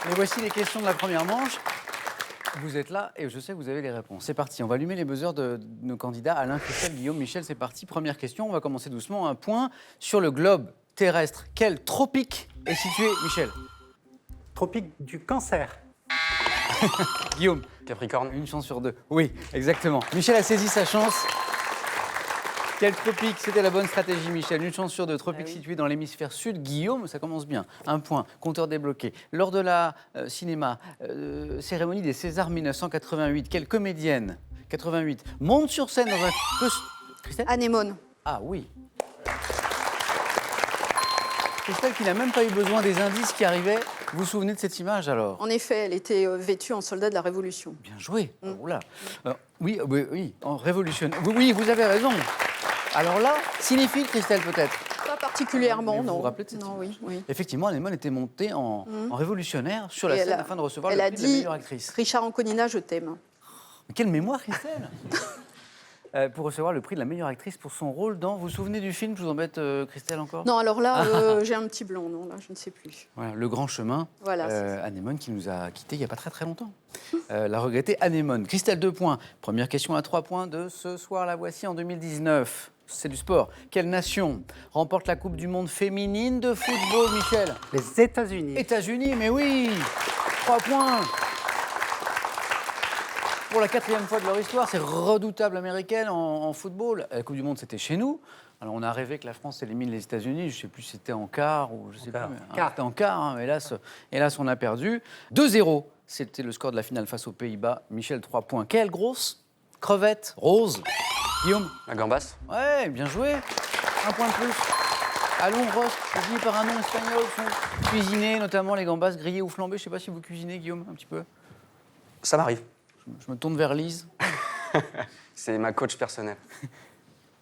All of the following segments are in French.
Mais voici les questions de la première manche. Vous êtes là et je sais que vous avez les réponses. C'est parti, on va allumer les buzzers de nos candidats. Alain, Christelle, Guillaume, Michel, c'est parti. Première question, on va commencer doucement. Un point sur le globe terrestre. Quel tropique est situé, Michel? Tropique du Cancer. Guillaume? Capricorne. Une chance sur deux. Oui, exactement. Michel a saisi sa chance. Quel tropique? C'était la bonne stratégie, Michel. Une chance sur deux. Tropique situé dans l'hémisphère sud. Guillaume, ça commence bien. Un point. Compteur débloqué. Lors de la cérémonie des Césars 1988, quelle comédienne, 88, monte sur scène dans un Christelle? Anémone. Ah oui. Christelle qui n'a même pas eu besoin des indices qui arrivaient. Vous vous souvenez de cette image alors? En effet, elle était vêtue en soldat de la Révolution. Bien joué. Oula. Oui, en révolutionnaire. Oui, vous avez raison. Alors là, cinéphile, Christelle, peut-être? Pas particulièrement, Mais vous non. vous rappelez de cette Non, image? oui. Effectivement, Anémone était montée en révolutionnaire sur la Et scène elle a- afin de recevoir Elle le a prix de la dit meilleure actrice. Richard Anconina, je t'aime. Mais quelle mémoire, Christelle. Pour recevoir le prix de la meilleure actrice pour son rôle dans... Vous vous souvenez du film? Je vous embête, Christelle, encore? Non, alors là, j'ai un petit blanc, non, là, je ne sais plus. Voilà, Le Grand Chemin. Voilà, c'est ça. Anémone qui nous a quittés il n'y a pas très longtemps. La regrettée Anémone. Christelle, 2 points. Première question à 3 points de ce soir. La voici en 2019. C'est du sport. Quelle nation remporte la Coupe du Monde féminine de football, Michel? Les États-Unis. États-Unis, mais oui. 3 points. Pour la 4e fois de leur histoire, c'est redoutable américaine en football. La Coupe du Monde, c'était chez nous. Alors, on a rêvé que la France élimine les États-Unis. Je ne sais plus si c'était en quart ou je sais plus. C'était en quart. Hein. Hélas, on a perdu. 2-0. C'était le score de la finale face aux Pays-Bas. Michel, 3 points. Quelle grosse crevette rose. Guillaume? La gambasse. Ouais, bien joué. 1 point de plus. Allons, roast, désigné par un nom espagnol, sont cuisinés, notamment les gambas grillées ou flambées. Je ne sais pas si vous cuisinez, Guillaume, un petit peu. Ça m'arrive. Je me tourne vers Lise. C'est ma coach personnelle.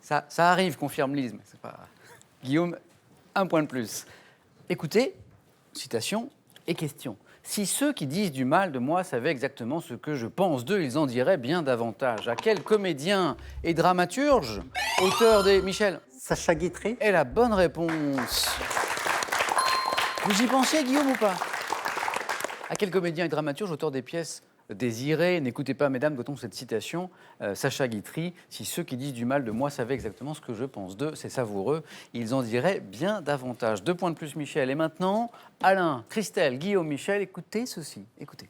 Ça arrive, confirme Lise, mais c'est pas... Guillaume, 1 point de plus. Écoutez, citation et question. Si ceux qui disent du mal de moi savaient exactement ce que je pense d'eux, ils en diraient bien davantage. À quel comédien et dramaturge, auteur des... Michel? Sacha Guitry. Et la bonne réponse. Vous y pensiez, Guillaume, ou pas? À quel comédien et dramaturge, auteur des pièces Désiré, n'écoutez pas, mesdames, doit-on cette citation, Sacha Guitry, si ceux qui disent du mal de moi savaient exactement ce que je pense d'eux, c'est savoureux, ils en diraient bien davantage. 2 points de plus, Michel. Et maintenant, Alain, Christelle, Guillaume, Michel, écoutez ceci, écoutez.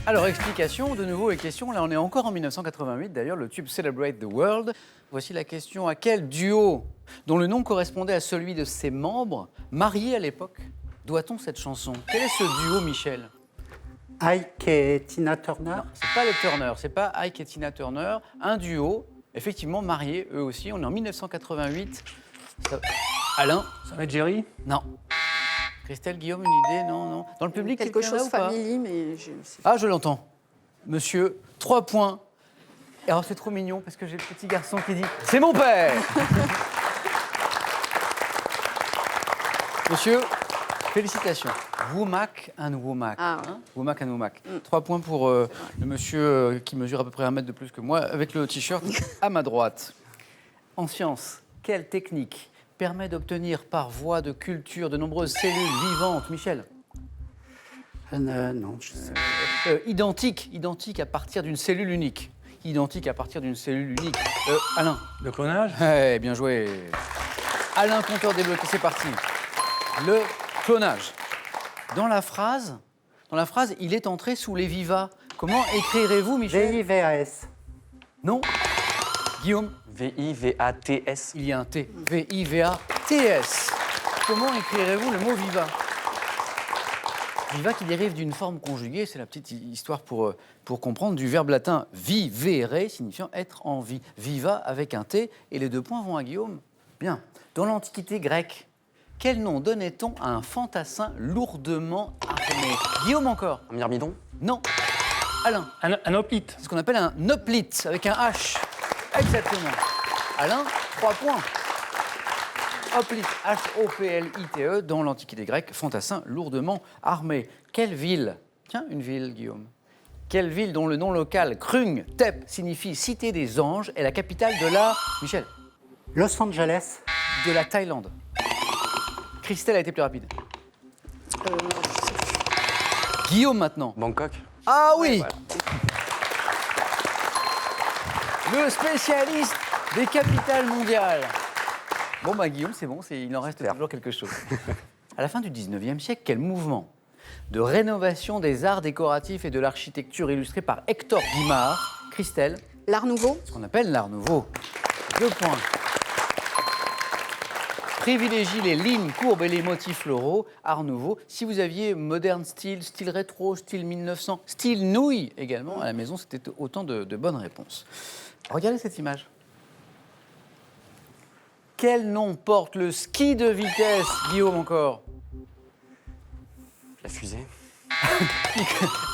Alors, explication, de nouveau, et question. Là, on est encore en 1988, d'ailleurs, le tube Celebrate the World. Voici la question. À quel duo, dont le nom correspondait à celui de ses membres, mariés à l'époque, doit-on cette chanson? Quel est ce duo, Michel? Ike et Tina Turner. Non, c'est pas les Turner, c'est pas Ike et Tina Turner. Un duo, effectivement, mariés, eux aussi. On est en 1988. Alain? Sam et Jerry. Non. Christelle, Guillaume, une idée? Non. Dans le public, Quelque quelqu'un là chose ou pas? famille, mais je ne sais Ah, je l'entends. Monsieur, 3 points. Et alors, c'est trop mignon parce que j'ai le petit garçon qui dit « C'est mon père !» Monsieur, félicitations. Womack and Womack. Ah, ouais. Womack and Womack. 3 points pour le monsieur qui mesure à peu près 1 mètre de plus que moi, avec le t-shirt à ma droite. En science, quelle technique permet d'obtenir par voie de culture de nombreuses cellules vivantes, Michel? Non, je sais. Identique à partir d'une cellule unique. Identique à partir d'une cellule unique. Alain. Le clonage. Ouais, bien joué. Alain, compteur débloqué, c'est parti. Le clonage. Dans la phrase, il est entré sous les vivas. Comment écrirez-vous, Michel? VIVAS. Non. Guillaume? V-I-V-A-T-S. Il y a un T. V-I-V-A-T-S. Comment écrirez-vous le mot viva? Viva qui dérive d'une forme conjuguée, c'est la petite histoire pour comprendre, du verbe latin vivere, signifiant être en vie. Viva avec un T, et les 2 points vont à Guillaume. Bien. Dans l'Antiquité grecque, quel nom donnait-on à un fantassin lourdement armé? Guillaume encore? Un myrmidon. Non. Alain? Un hoplite. C'est ce qu'on appelle un hoplite, avec un H. Exactement. Alain, 3 points. Hoplite, Hoplite, dans l'Antiquité grecque, fantassin lourdement armé. Quelle ville? Tiens, une ville, Guillaume. Quelle ville dont le nom local, Krung Thep, signifie cité des anges, est la capitale de la... Michel, Los Angeles. de la Thaïlande. Christelle a été plus rapide. Je sais plus. Guillaume maintenant. Bangkok. Ah oui, Voilà. le spécialiste des capitales mondiales. Bon, bah Guillaume, c'est bon, il en reste Super. toujours quelque chose. À la fin du 19e siècle, quel mouvement de rénovation des arts décoratifs et de l'architecture illustré par Hector Guimard, Christelle, L'Art Nouveau. ce qu'on appelle l'Art Nouveau. 2 points. Privilégie les lignes courbes et les motifs floraux, Art Nouveau. Si vous aviez moderne style, style rétro, style 1900, style nouille également, à la maison, c'était autant de bonnes réponses. Regardez cette image. Quel nom porte le ski de vitesse, Guillaume encore? La fusée.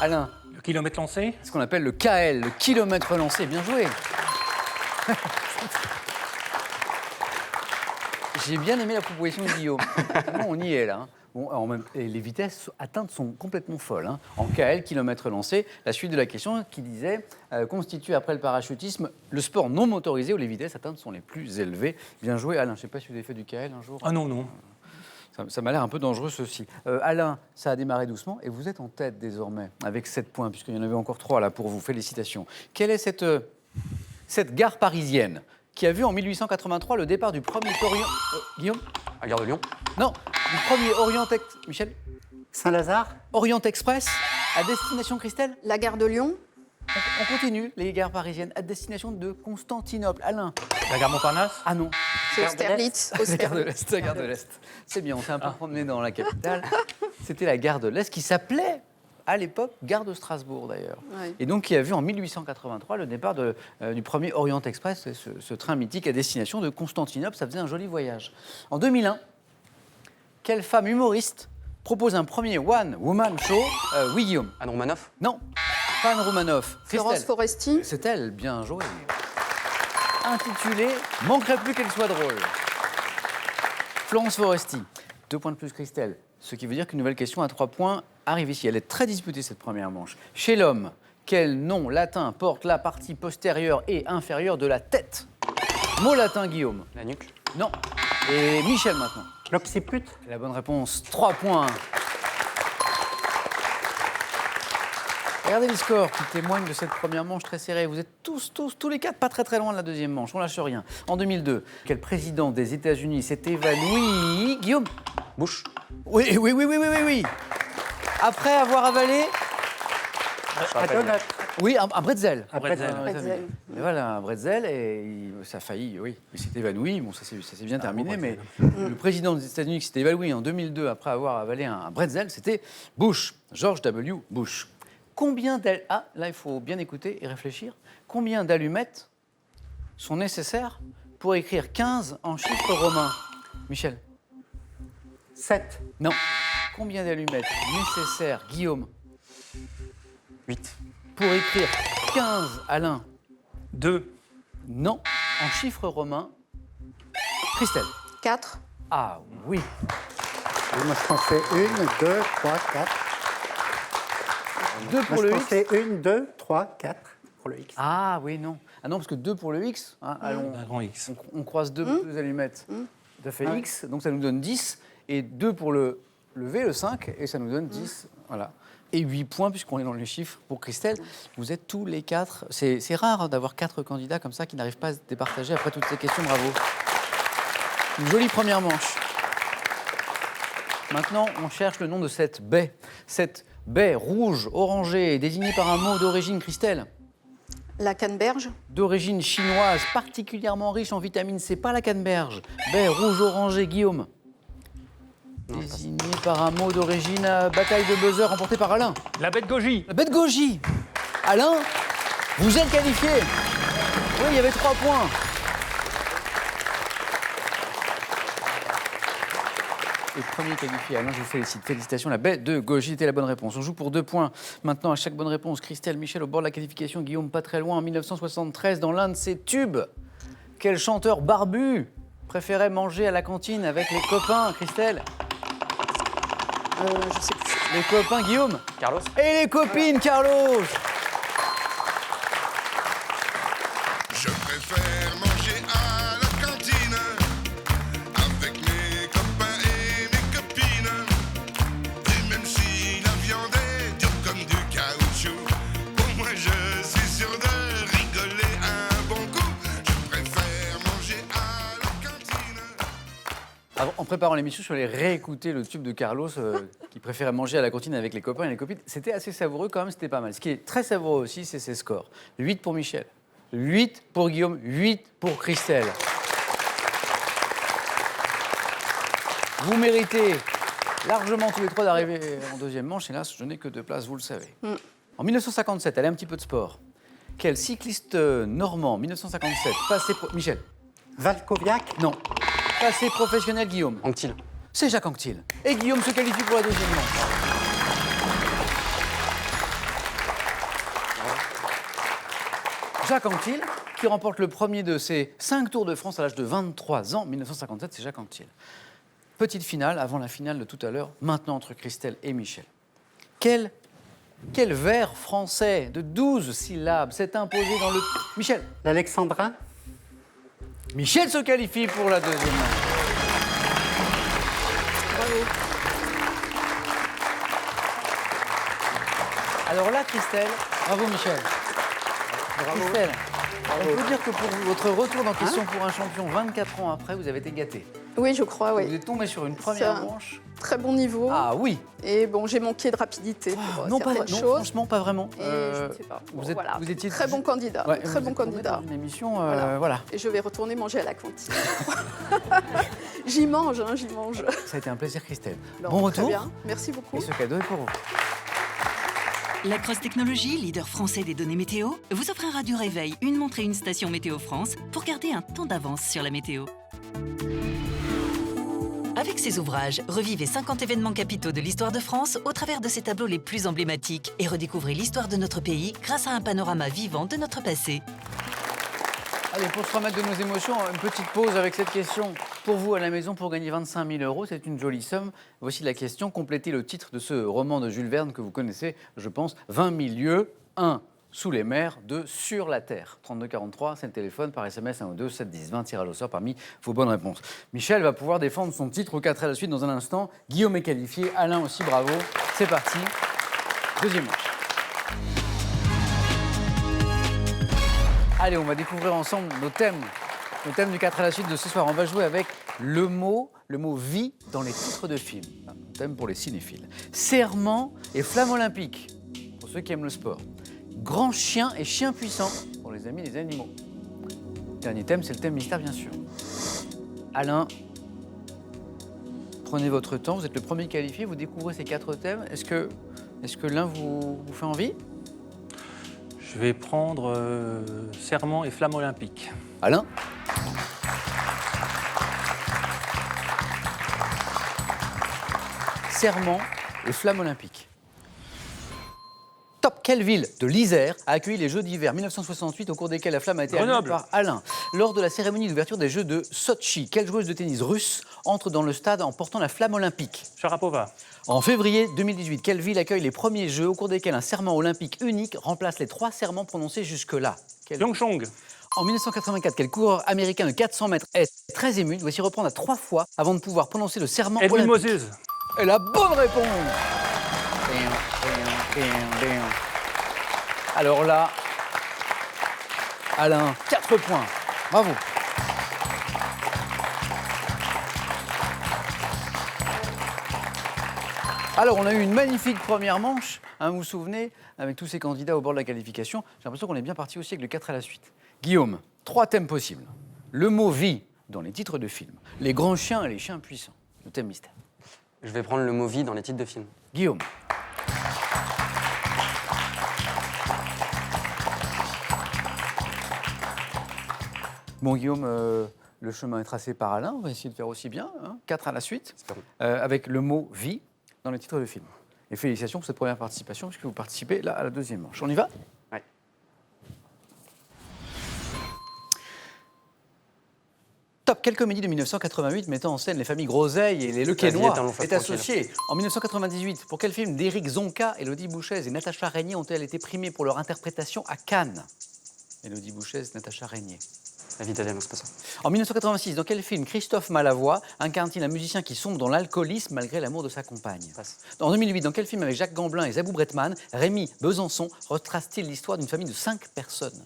Alain, Le kilomètre lancé. ce qu'on appelle le KL, le kilomètre lancé. Bien joué. J'ai bien aimé la proposition de Guillaume. Bon, on y est là. Hein. Bon, et les vitesses atteintes sont complètement folles. Hein. En KL, kilomètre lancé, la suite de la question qui disait constitue après le parachutisme le sport non motorisé où les vitesses atteintes sont les plus élevées. Bien joué, Alain. Je ne sais pas si vous avez fait du KL un jour. Ah non, non. Ça m'a l'air un peu dangereux, ceci. Alain, ça a démarré doucement et vous êtes en tête désormais, avec 7 points, puisqu'il y en avait encore 3 là pour vous. Félicitations. Quelle est cette gare parisienne qui a vu en 1883 le départ du premier Orient... Guillaume? À Gare de Lyon. Non, du premier Michel? Saint-Lazare. Orient Express, à destination Christelle? La gare de Lyon. On continue, les gares parisiennes, à destination de Constantinople. Alain? La gare Montparnasse. Ah non. C'est Gare de Austerlitz. La gare de l'Est, la gare de l'Est. C'est bien, on s'est un peu promené dans la capitale. C'était la gare de l'Est qui s'appelait, à l'époque, gare de Strasbourg d'ailleurs. Ouais. Et donc qui a vu en 1883 le départ du premier Orient Express, ce train mythique à destination de Constantinople. Ça faisait un joli voyage. En 2001, quelle femme humoriste propose un premier one-woman show? Oui, Guillaume. Anne Romanoff. Non, pas Anne Romanoff. Florence Christelle. Foresti. C'est elle, bien joué. Intitulé Manquerait plus qu'elle soit drôle. Florence Foresti. 2 points de plus, Christelle. Ce qui veut dire qu'une nouvelle question à 3 points arrive ici. Elle est très disputée, cette première manche. Chez l'homme, quel nom latin porte la partie postérieure et inférieure de la tête? Mot latin, Guillaume. La nuque. Non. Et Michel, maintenant. L'occiput. La bonne réponse, 3 points. Regardez les scores qui témoignent de cette première manche très serrée. Vous êtes tous les 4 pas très loin de la deuxième manche. On lâche rien. En 2002, quel président des États-Unis s'est évanoui? Guillaume? Bush. Oui. Après avoir avalé, Un donut. oui, un bretzel. Un bretzel. Bretzel. Et voilà, un bretzel, et ça a failli, oui. Il s'est évanoui, bon, ça s'est bien terminé, bon mais bretzel. le président des États-Unis qui s'est évanoui en 2002 après avoir avalé un bretzel, c'était Bush, George W. Bush. Combien d'allumettes, ah, là il faut bien écouter et réfléchir, combien d'allumettes sont nécessaires pour écrire 15 en chiffres romains? Michel? 7. Non. Combien d'allumettes nécessaires, Guillaume, 8. pour écrire 15, Alain? 2. Non. En chiffres romains, Christelle? 4. Ah oui. Et moi, je pensais 1, 2, 3, 4. 2 Moi, pour je le X. pensais 1, 2, 3, 4 pour le X. Ah oui, non. Ah non, parce que 2 pour le X, hein, allons, Un grand X. on croise 2 allumettes. Ça fait Ouais. X, donc ça nous donne 10. Et 2 pour le V, le 5, et ça nous donne 10. Voilà. Et 8 points, puisqu'on est dans les chiffres. Pour Christelle, vous êtes tous les 4. C'est rare hein, d'avoir 4 candidats comme ça qui n'arrivent pas à se départager après toutes ces questions. Bravo. Une jolie première manche. Maintenant, on cherche le nom de cette baie. Cette baie rouge, orangée, est désignée par un mot d'origine, Christelle? La canneberge. D'origine chinoise, particulièrement riche en vitamine C, pas la canneberge. Baie rouge orangée, Guillaume. Désignée par un mot d'origine, bataille de buzzer remportée par Alain. La bête goji. La baie de Goji. Alain, vous êtes qualifié. Oui, il y avait 3 points. Et premier qualifié, Alain, je vous félicite. Félicitations, la baie de Goji était la bonne réponse. On joue pour 2 points. Maintenant, à chaque bonne réponse, Christelle, Michel au bord de la qualification, Guillaume pas très loin. En 1973, dans l'un de ses tubes, quel chanteur barbu préférait manger à la cantine avec les copains, Christelle? Je sais plus. Les copains, Guillaume? Carlos. Et les copines, Carlos? Je préfère manger à la cantine avec mes copains et mes copines. Et même si la viande est dure comme du caoutchouc, pour moi je suis sûr de rigoler un bon coup. Je préfère manger à la cantine. En préparant l'émission, je suis allé réécouter le tube de Carlos qui préférait manger à la cantine avec les copains et les copines. C'était assez savoureux quand même, c'était pas mal. Ce qui est très savoureux aussi, c'est ses scores. 8 pour Michel, 8 pour Guillaume, 8 pour Christelle. Vous méritez largement tous les trois d'arriver en deuxième manche. Hélas, je n'ai que 2 places, vous le savez. En 1957, allez, un petit peu de sport. Quel cycliste normand, 1957, passé... Michel? Valkoviak. Non. Passé professionnel, Guillaume? Anctil. C'est Jacques Anquetil. Et Guillaume se qualifie pour la deuxième manche. Jacques Anquetil, qui remporte le premier de ses 5 Tours de France à l'âge de 23 ans. 1957, c'est Jacques Anquetil. Petite finale, avant la finale de tout à l'heure, maintenant entre Christelle et Michel. Quel vers français de 12 syllabes s'est imposé dans le... Michel. L'Alexandrin. Michel se qualifie pour la deuxième manche. Alors là, Christelle, bravo Michel. Bravo. Christelle, on peut dire que pour votre retour dans Question pour un champion 24 ans après, vous avez été gâté. Oui, je crois, Vous oui. êtes tombé sur une première Ça- manche. Très bon niveau. Ah oui. Et bon, j'ai manqué de rapidité pour Non, pas, certaines non, choses. franchement, pas vraiment. Et je ne sais pas. Bon, voilà. Vous étiez très bon candidat. Ouais, très vous bon êtes tombé candidat. dans une émission, Voilà. voilà. Et je vais retourner manger à la cantine. J'y mange, hein, j'y mange. Ça a été un plaisir, Christelle. Non, bon très retour. bien. Merci beaucoup. Et ce cadeau est pour vous. La Cross Technologie, leader français des données météo, vous offrira du réveil, une montre et une station Météo France pour garder un temps d'avance sur la météo. Avec ses ouvrages, revivez 50 événements capitaux de l'histoire de France au travers de ses tableaux les plus emblématiques et redécouvrez l'histoire de notre pays grâce à un panorama vivant de notre passé. Allez, pour se remettre de nos émotions, une petite pause avec cette question. Pour vous, à la maison, pour gagner 25 000 €, c'est une jolie somme. Voici la question. Complétez le titre de ce roman de Jules Verne que vous connaissez, je pense, 20 000 lieues, 1 sous les mers, 2 sur la terre. 32 43, c'est le téléphone, par SMS 1 ou 2, 7 10 20, tirage au sort parmi vos bonnes réponses. Michel va pouvoir défendre son titre au 4 à la suite dans un instant. Guillaume est qualifié, Alain aussi, bravo. C'est parti. Deuxième manche. Allez, on va découvrir ensemble nos thèmes. Le thème du 4 à la suite de ce soir. On va jouer avec le mot vie dans les titres de films. Un thème pour les cinéphiles. Serment et flamme olympique, pour ceux qui aiment le sport. Grand chien et chien puissant, pour les amis des animaux. Dernier thème, c'est le thème mystère, bien sûr. Alain, prenez votre temps. Vous êtes le premier qualifié. Vous découvrez ces 4 thèmes. Est-ce que l'un vous fait envie? Je vais prendre serment et flamme olympique. Alain? Serment et flamme olympique. Top, quelle ville de l'Isère a accueilli les Jeux d'hiver 1968 au cours desquels la flamme a été allumée Grenoble. par Alain? Lors de la cérémonie d'ouverture des Jeux de Sotchi, quelle joueuse de tennis russe entre dans le stade en portant la flamme olympique? Sharapova. En février 2018, quelle ville accueille les premiers Jeux au cours desquels un serment olympique unique remplace les 3 serments prononcés jusque-là? Quelle- Pyeongchang. En 1984, quel coureur américain de 400 mètres est très ému doit s'y reprendre à 3 fois avant de pouvoir prononcer le serment Edwin olympique? Moses. Et la bonne réponse. Alors là, Alain, 4 points. Bravo. Alors, on a eu une magnifique première manche, hein, vous vous souvenez, avec tous ces candidats au bord de la qualification. J'ai l'impression qu'on est bien parti aussi avec le 4 à la suite. Guillaume, 3 thèmes possibles. Le mot vie dans les titres de films. Les grands chiens et les chiens puissants. Le thème mystère. Je vais prendre le mot vie dans les titres de films. Guillaume. Bon, Guillaume, le chemin est tracé par Alain. On va essayer de faire aussi bien. 4 à la suite. Espérons. Avec le mot vie dans les titres de films. Et félicitations pour cette première participation, puisque vous participez là à la deuxième manche. On y va? Ouais. Top, quelle comédie de 1988 mettant en scène les familles Groseille et les La Lequesnois vie est un long fleuve est associée en 1998? Pour quel film d'Éric Zonka, Élodie Bouchez et Natacha Régnier ont-elles été primées pour leur interprétation à Cannes? Élodie Bouchez, Natacha Régnier. La vie italienne, c'est pas ça. En 1986, dans quel film Christophe Malavoie incarne-t-il un musicien qui sombre dans l'alcoolisme malgré l'amour de sa compagne? Passe. En 2008, dans quel film avec Jacques Gamblin et Zabou Bretman, Rémi Besançon retrace-t-il l'histoire d'une famille de 5 personnes?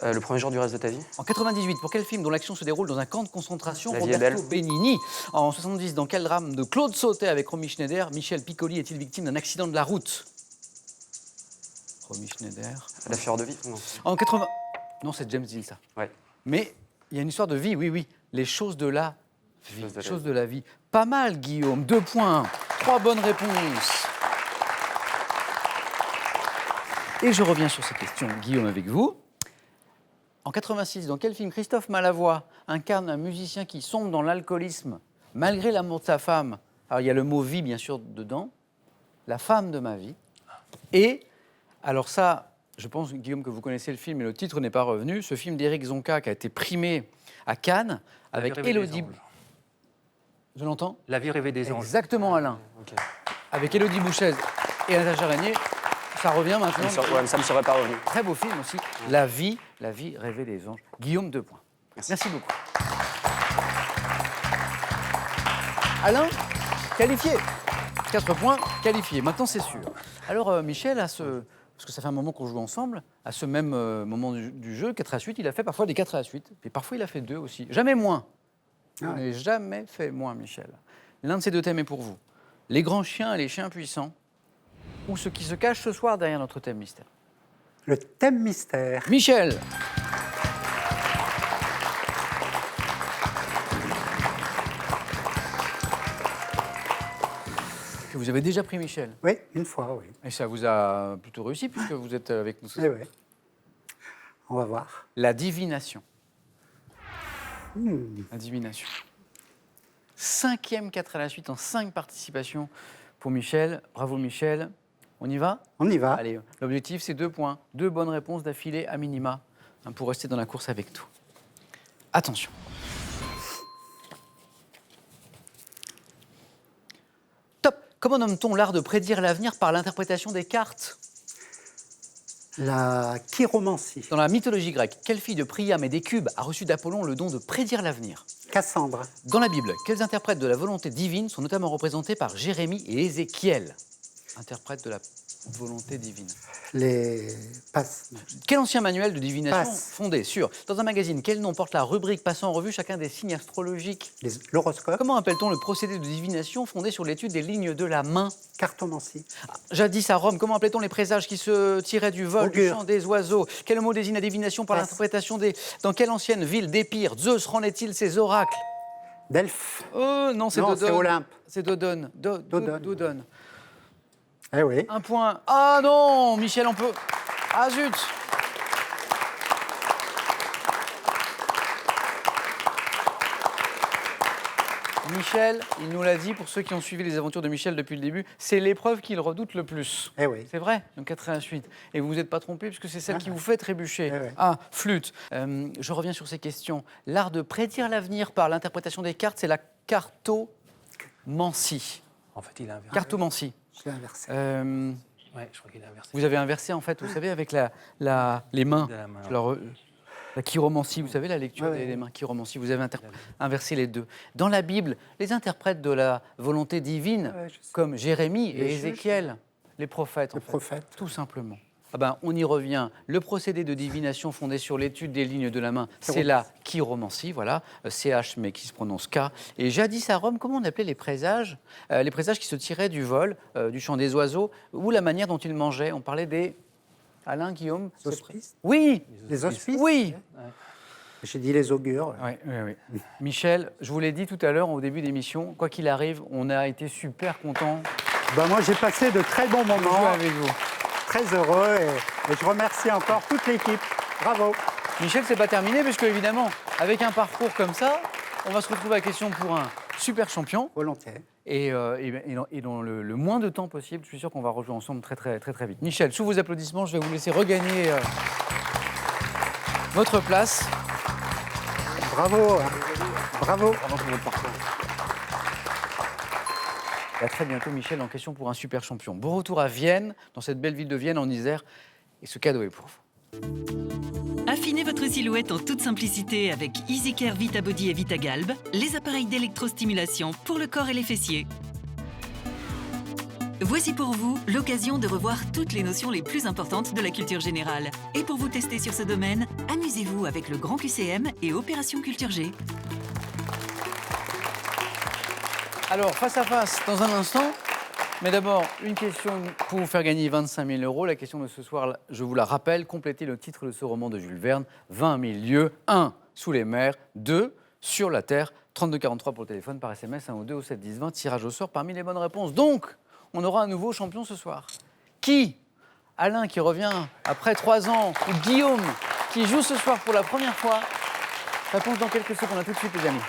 Le premier jour du reste de ta vie. En 98, pour quel film dont l'action se déroule dans un camp de concentration, La vie est Roberto belle. Benigni? En 70, dans quel drame de Claude Sautet avec Romy Schneider, Michel Piccoli est-il victime d'un accident de la route? Romy Schneider. La fureur de vie. Non. En 80... Non, c'est James Dean, ça. Ouais. Mais il y a une histoire de vie, oui, oui. Les choses de la vie. Choses de la Choses de la vie. Pas mal, Guillaume. 2 points. 3 bonnes réponses. Et je reviens sur ces questions, Guillaume, avec vous. En 86, dans quel film Christophe Malavoie incarne un musicien qui sombre dans l'alcoolisme malgré l'amour de sa femme? Alors, il y a le mot « vie », bien sûr, dedans. La femme de ma vie. Et, alors ça, je pense, Guillaume, que vous connaissez le film, mais le titre n'est pas revenu. Ce film d'Éric Zonka qui a été primé à Cannes La vie avec rêvée des Élodie... anges. Je l'entends? La vie rêvée des anges. Exactement, Alain. Ok. Avec Élodie Bouchez et Natacha Régnier. Ça revient maintenant. Ça me serait pas revenu. Très beau film aussi. La vie rêvée des anges. Guillaume, 2 points. Merci beaucoup. Alain, qualifié. 4 points, qualifié. Maintenant, c'est sûr. Alors, Michel, parce que ça fait un moment qu'on joue ensemble, à ce même moment du jeu, 4 à 8, il a fait parfois des 4 à 8. Et parfois, il a fait 2 aussi. Jamais moins. On n'est jamais fait moins, Michel. L'un de ces 2 thèmes est pour vous. Les grands chiens et les chiens puissants, ou ce qui se cache ce soir derrière notre thème mystère. Le thème mystère. Michel. Que vous avez déjà pris Michel. Oui, une fois, oui. Et ça vous a plutôt réussi puisque vous êtes avec nous ce soir. Eh oui. On va voir. La divination. La divination. 5e 4 à la suite en 5 participations pour Michel. Bravo Michel. On y va? On y va. Allez, l'objectif c'est 2 points. 2 bonnes réponses d'affilée à minima pour rester dans la course avec tout. Attention. Top. Comment nomme-t-on l'art de prédire l'avenir par l'interprétation des cartes? La chiromancie. Dans la mythologie grecque, quelle fille de Priam et d'Écube a reçu d'Apollon le don de prédire l'avenir? Cassandre. Dans la Bible, quels interprètes de la volonté divine sont notamment représentés par Jérémie et Ézéchiel? Interprètes de la volonté divine. Les passes. Quel ancien manuel de divination Passe. fondé sur, dans un magazine, quel nom porte la rubrique passant en revue chacun des signes astrologiques? L'horoscope. Comment appelle-t-on le procédé de divination fondé sur l'étude des lignes de la main? Cartomancie. Jadis à Rome, comment appelait-on les présages qui se tiraient du vol, du Augure. chant des oiseaux? Quel mot désigne la divination par Passe. l'interprétation des... Dans quelle ancienne ville d'Épire Zeus rendait-il ses oracles? Delphes. Oh non, c'est Non, Dodone. c'est Olympe. C'est Dodone. Dodone. Dodone. Eh oui. 1 point. Ah non, Michel, on peut... Ah zut! Michel, il nous l'a dit, pour ceux qui ont suivi les aventures de Michel depuis le début, c'est l'épreuve qu'il redoute le plus. Eh oui. C'est vrai, donc 4 à 8. Et vous vous êtes pas trompé, puisque c'est celle qui vous fait trébucher. Eh ouais. Ah, flûte. Je reviens sur ces questions. L'art de prédire l'avenir par l'interprétation des cartes, c'est la cartomancie. En fait, il a inversé. Cartomancie. Je l'ai inversé. Ouais, je crois qu'il a inversé. Vous avez inversé, en fait, vous savez, avec les mains. De la main, ouais. La chiromancie, vous savez, la lecture Ouais, des ouais. mains, chiromancie, vous avez inversé les 2. Dans la Bible, les interprètes de la volonté divine, Ouais, je sais. comme Jérémie et Les juges. Ézéchiel, les prophètes, en Le fait, prophète. tout simplement. Ah ben, on y revient. Le procédé de divination fondé sur l'étude des lignes de la main, c'est la chiromancie, voilà, CH mais qui se prononce K. Et jadis à Rome, comment on appelait les présages? Les présages qui se tiraient du vol, du chant des oiseaux, ou la manière dont ils mangeaient. On parlait des... Alain, Guillaume? Les hospices. Oui, Les hospices. oui. J'ai dit les augures. Oui, oui, oui. Michel, je vous l'ai dit tout à l'heure au début d'émission, quoi qu'il arrive, on a été super contents Ben moi, j'ai passé de très bons de jouer moments. avec vous. Très heureux. Et je remercie encore toute l'équipe. Bravo. Michel, c'est pas terminé, puisque évidemment, avec un parcours comme ça, on va se retrouver à question pour un super champion. Volontiers. Et dans le moins de temps possible, je suis sûr qu'on va rejouer ensemble très, très, très, très vite. Michel, sous vos applaudissements, je vais vous laisser regagner votre place. Bravo. Bravo. Vraiment tout votre parcours. Et à très bientôt, Michel, en question pour un super champion. Bon retour à Vienne, dans cette belle ville de Vienne en Isère. Et ce cadeau est pour vous. Affinez votre silhouette en toute simplicité avec EasyCare Vita Body et Vita Galb, les appareils d'électrostimulation pour le corps et les fessiers. Voici pour vous l'occasion de revoir toutes les notions les plus importantes de la culture générale. Et pour vous tester sur ce domaine, amusez-vous avec le Grand QCM et Opération Culture G. Alors, face à face, dans un instant. Mais d'abord, une question pour vous faire gagner 25 000 euros. La question de ce soir, je vous la rappelle, complétez le titre de ce roman de Jules Verne, 20 000 lieues. 1. Sous les mers. 2. Sur la terre. 3243 pour le téléphone, par SMS, 1 ou 2 au 7 10 20. Tirage au sort parmi les bonnes réponses. Donc, on aura un nouveau champion ce soir. Qui? Alain qui revient après 3 ans, ou Guillaume qui joue ce soir pour la première fois? Réponse dans quelques secondes. À tout de suite, les amis.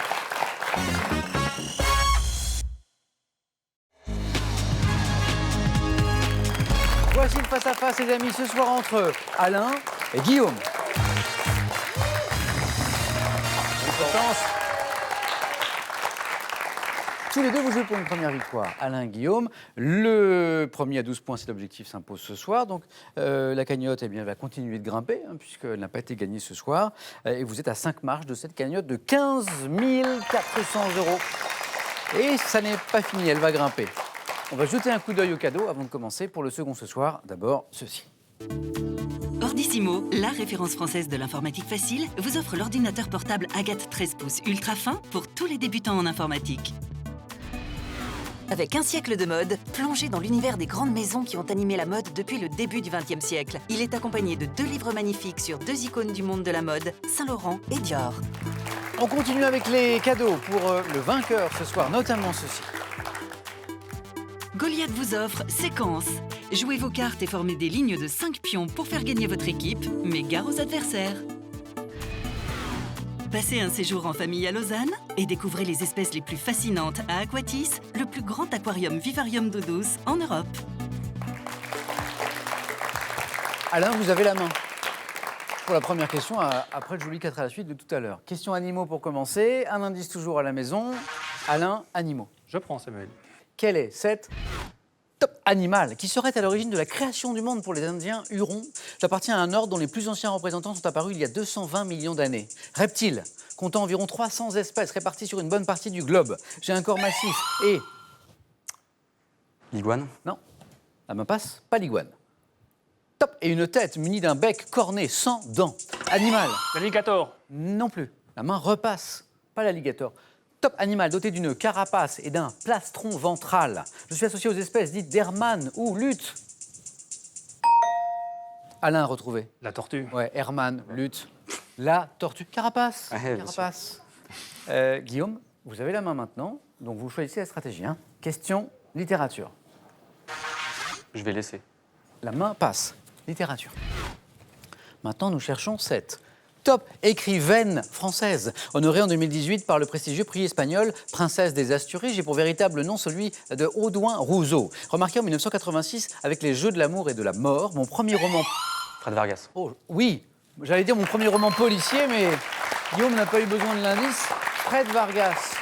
Voici le face-à-face, les amis, ce soir entre Alain et Guillaume. Bonne chance. Tous les deux, vous jouez pour une première victoire. Alain et Guillaume. Le premier à 12 points, c'est l'objectif, s'impose ce soir. Donc la cagnotte va continuer de grimper, puisqu'elle n'a pas été gagnée ce soir. Et vous êtes à 5 marches de cette cagnotte de 15 400 euros. Et ça n'est pas fini, elle va grimper. On va jeter un coup d'œil au cadeau avant de commencer. Pour le second ce soir, d'abord ceci. Ordissimo, la référence française de l'informatique facile, vous offre l'ordinateur portable Agathe 13 pouces ultra fin pour tous les débutants en informatique. Avec un siècle de mode, plongé dans l'univers des grandes maisons qui ont animé la mode depuis le début du XXe siècle. Il est accompagné de 2 livres magnifiques sur 2 icônes du monde de la mode, Saint-Laurent et Dior. On continue avec les cadeaux pour le vainqueur ce soir, notamment ceci. Goliath vous offre Séquence. Jouez vos cartes et formez des lignes de 5 pions pour faire gagner votre équipe, mais gare aux adversaires. Passez un séjour en famille à Lausanne et découvrez les espèces les plus fascinantes à Aquatis, le plus grand aquarium vivarium d'eau douce en Europe. Alain, vous avez la main. Pour la première question, après le joli 4 à la suite de tout à l'heure. Question animaux pour commencer. Un indice toujours à la maison. Alain, animaux. Je prends, Samuel. Quel est cet top animal qui serait à l'origine de la création du monde pour les Indiens Hurons? J'appartiens à un ordre dont les plus anciens représentants sont apparus il y a 220 millions d'années. Reptile, comptant environ 300 espèces réparties sur une bonne partie du globe. J'ai un corps massif et... L'iguane. Non, la main passe, pas l'iguane. Top, et une tête munie d'un bec corné sans dents. Animal, L'alligator. non plus. La main repasse, pas l'alligator. Top animal doté d'une carapace et d'un plastron ventral. Je suis associé aux espèces dites d'Hermann ou luth. Alain a retrouvé. La tortue. Ouais, Hermann, luth. La tortue. Carapace. Ouais, bien Carapace. Guillaume, vous avez la main maintenant, donc vous choisissez la stratégie. Question littérature. Je vais laisser. La main passe. Littérature. Maintenant, nous cherchons cette top écrivaine française, honorée en 2018 par le prestigieux prix espagnol Princesse des Asturies. J'ai pour véritable nom celui de Audouin Rousseau. Remarqué en 1986 avec Les Jeux de l'amour et de la mort, mon premier roman... Fred Vargas. Oh, oui, j'allais dire mon premier roman policier, mais Guillaume n'a pas eu besoin de l'indice. Fred Vargas.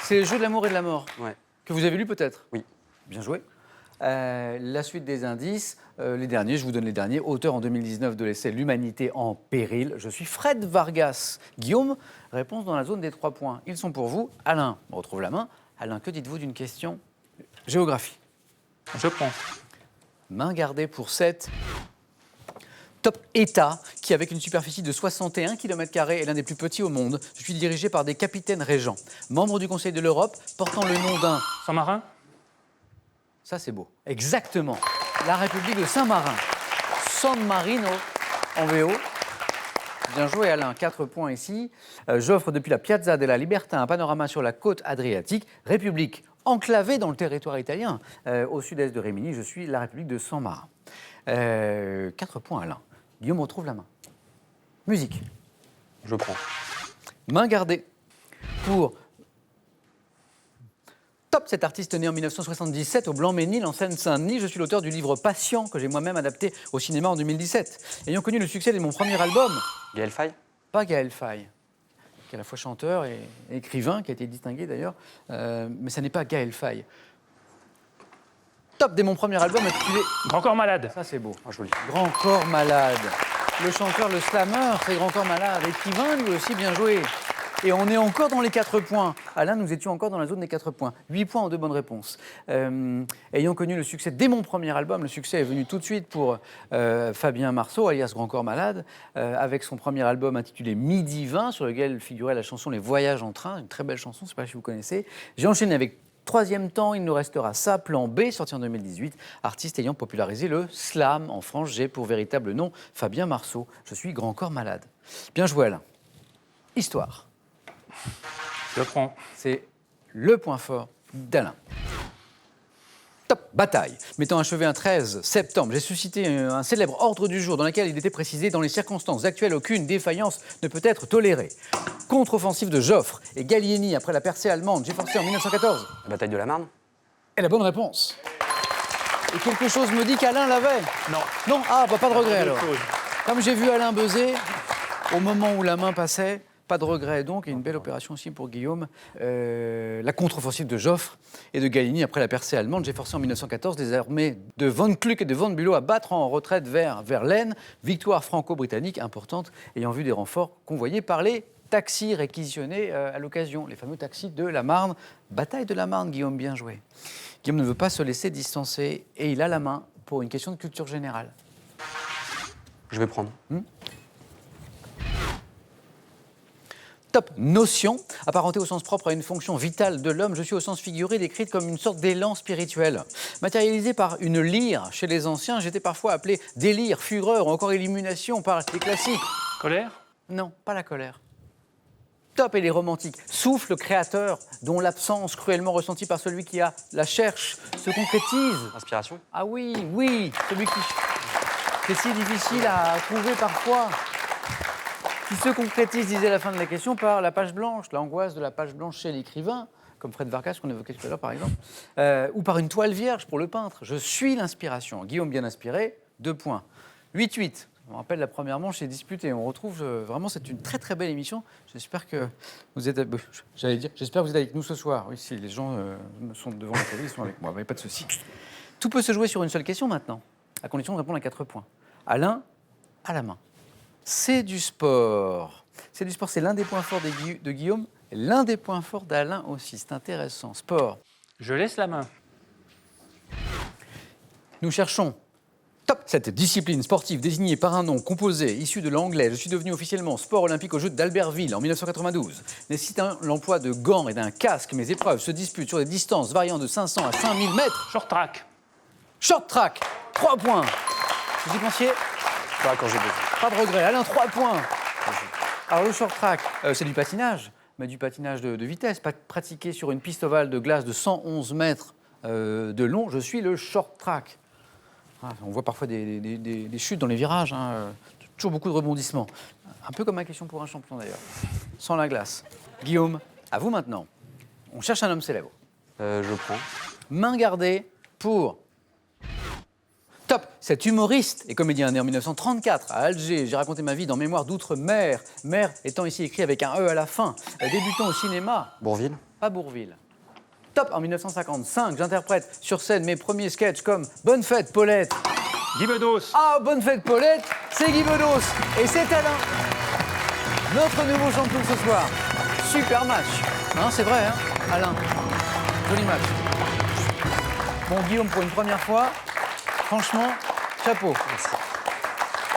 C'est Les Jeux de l'amour et de la mort. Ouais. Que vous avez lu peut-être? Oui. Bien joué. La suite des indices, les derniers, je vous donne les derniers. Auteur en 2019 de l'essai L'humanité en péril. Je suis Fred Vargas. Guillaume, réponse dans la zone des 3 points. Ils sont pour vous. Alain, on retrouve la main. Alain, que dites-vous d'une question géographie? Je prends. Main gardée pour 7. Top État, qui avec une superficie de 61 km² est l'un des plus petits au monde. Je suis dirigé par des capitaines régents. Membre du Conseil de l'Europe, portant le nom d'un... Saint-Marin. Ça, c'est beau. Exactement. La République de Saint-Marin. San Marino, en VO. Bien joué, Alain. 4 points ici. J'offre depuis la Piazza della Libertà un panorama sur la côte adriatique. République enclavée dans le territoire italien, au sud-est de Rimini. Je suis la République de Saint-Marin. 4 points, Alain. Guillaume retrouve la main. Musique. Je prends. Main gardée pour... Top, cet artiste né en 1977 au Blanc-Ménil, en Seine-Saint-Denis. Je suis l'auteur du livre Patient, que j'ai moi-même adapté au cinéma en 2017. Ayant connu le succès de mon premier album... Gaël Faye. Pas Gaël Faye. qui est à la fois chanteur et écrivain, qui a été distingué d'ailleurs, mais ça n'est pas Gaël Faye. Top, dès mon premier album intitulé... Grand corps malade. Ça, c'est beau. Ah, joli. Grand corps malade. Le chanteur, le slammer, c'est Grand corps malade. Écrivain, lui aussi, bien joué. Et on est encore dans les 4 points. Alain, nous étions encore dans la zone des 4 points. 8 points en 2 bonnes réponses. Ayant connu le succès dès mon premier album, le succès est venu tout de suite pour Fabien Marceau, alias Grand corps malade, avec son premier album intitulé Midi 20, sur lequel figurait la chanson Les Voyages en train, une très belle chanson, je ne sais pas si vous connaissez. J'ai enchaîné avec Troisième temps, il nous restera ça, Plan B, sorti en 2018, artiste ayant popularisé le slam. En France, j'ai pour véritable nom Fabien Marceau. Je suis Grand corps malade. Bien joué, Alain. Histoire. Je prends. C'est le point fort d'Alain. Top, bataille. M'étant achevé un 13 septembre, j'ai suscité un célèbre ordre du jour dans lequel il était précisé: dans les circonstances actuelles, aucune défaillance ne peut être tolérée. Contre-offensive de Joffre et Gallieni après la percée allemande, j'ai forcé en 1914. La bataille de la Marne. Et la bonne réponse. Et quelque chose me dit qu'Alain l'avait. Non. Non, ah, bah, pas de regret alors. Autre chose. Comme j'ai vu Alain buzzer, au moment où la main passait, pas de regret donc, et une belle opération aussi pour Guillaume. La contre-offensive de Joffre et de Gallieni après la percée allemande. J'ai forcé en 1914 des armées de von Kluck et de von Bülow à battre en retraite vers l'Aisne. Victoire franco-britannique importante, ayant vu des renforts convoyés par les taxis réquisitionnés à l'occasion. Les fameux taxis de la Marne. Bataille de la Marne, Guillaume, bien joué. Guillaume ne veut pas se laisser distancer et il a la main pour une question de culture générale. Je vais prendre. Top, notion, apparentée au sens propre à une fonction vitale de l'homme, je suis au sens figuré décrite comme une sorte d'élan spirituel. Matérialisée par une lyre chez les anciens, j'étais parfois appelé délire, fureur ou encore illumination par les classiques. Colère. Non, pas la colère. Top, et les romantiques. Souffle créateur dont l'absence cruellement ressentie par celui qui la cherche se concrétise. Inspiration. Ah oui, oui, celui qui... C'est si difficile à trouver parfois. Qui se concrétise, disait la fin de la question, par la page blanche, l'angoisse de la page blanche chez l'écrivain, comme Fred Vargas qu'on évoquait tout à l'heure par exemple, ou par une toile vierge pour le peintre. Je suis l'inspiration. Guillaume bien inspiré, 2 points. 8-8. On rappelle la première manche est disputée. On retrouve vraiment, c'est une très très belle émission. J'espère que vous êtes, j'espère que vous êtes avec nous ce soir. Oui, si les gens sont devant la télé, ils sont avec moi, mais pas de souci. Tout peut se jouer sur une seule question maintenant, à condition de répondre à 4 points. Alain, à la main. C'est du sport. C'est du sport, c'est l'un des points forts de Guillaume, et l'un des points forts d'Alain aussi. C'est intéressant. Sport. Je laisse la main. Nous cherchons. Top. Cette discipline sportive désignée par un nom composé, issu de l'anglais, je suis devenu officiellement sport olympique aux Jeux d'Albertville en 1992. Nécessitant l'emploi de gants et d'un casque, mes épreuves se disputent sur des distances variant de 500 à 5000 mètres. Short track. Short track, 3 points. Vous y pensiez? Pas quand j'ai besoin. Pas de regret. Alain, 3 points. Alors, le short track, c'est du patinage, mais du patinage de vitesse, pratiqué sur une piste ovale de glace de 111 mètres de long. Je suis le short track. On voit parfois des chutes dans les virages, toujours beaucoup de rebondissements. Un peu comme ma question pour un champion d'ailleurs, sans la glace. Guillaume, à vous maintenant. On cherche un homme célèbre. Je prends. Main gardée pour... Top. Cet humoriste et comédien né en 1934 à Alger. J'ai raconté ma vie dans Mémoire d'outre-mer. Mer étant ici écrit avec un E à la fin. Débutant au cinéma. Bourville. Pas Bourville. Top. En 1955, j'interprète sur scène mes premiers sketchs comme Bonne fête, Paulette. Guy Bedos. Ah, Bonne fête, Paulette, c'est Guy Bedos. Et c'est Alain, notre nouveau champion ce soir. Super match. C'est vrai, Alain. Joli match. Bon, Guillaume, pour une première fois, franchement, chapeau. Merci.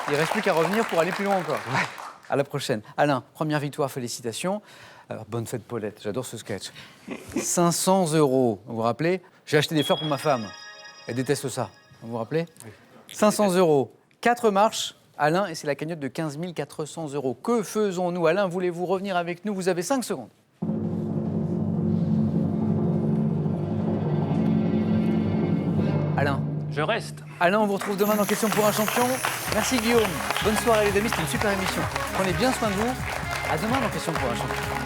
Il ne reste plus qu'à revenir pour aller plus loin encore. Ouais. À la prochaine. Alain, première victoire, félicitations. Alors, bonne fête, Paulette, j'adore ce sketch. 500 €, vous vous rappelez? J'ai acheté des fleurs pour ma femme. Elle déteste ça, vous vous rappelez? Oui. 500 €, 4 marches, Alain, et c'est la cagnotte de 15 400 €. Que faisons-nous? Alain, voulez-vous revenir avec nous? Vous avez 5 secondes. Alain. Je reste. Alain, on vous retrouve demain dans Question pour un champion. Merci Guillaume. Bonne soirée les amis, c'était une super émission. Prenez bien soin de vous. À demain dans Question pour un champion.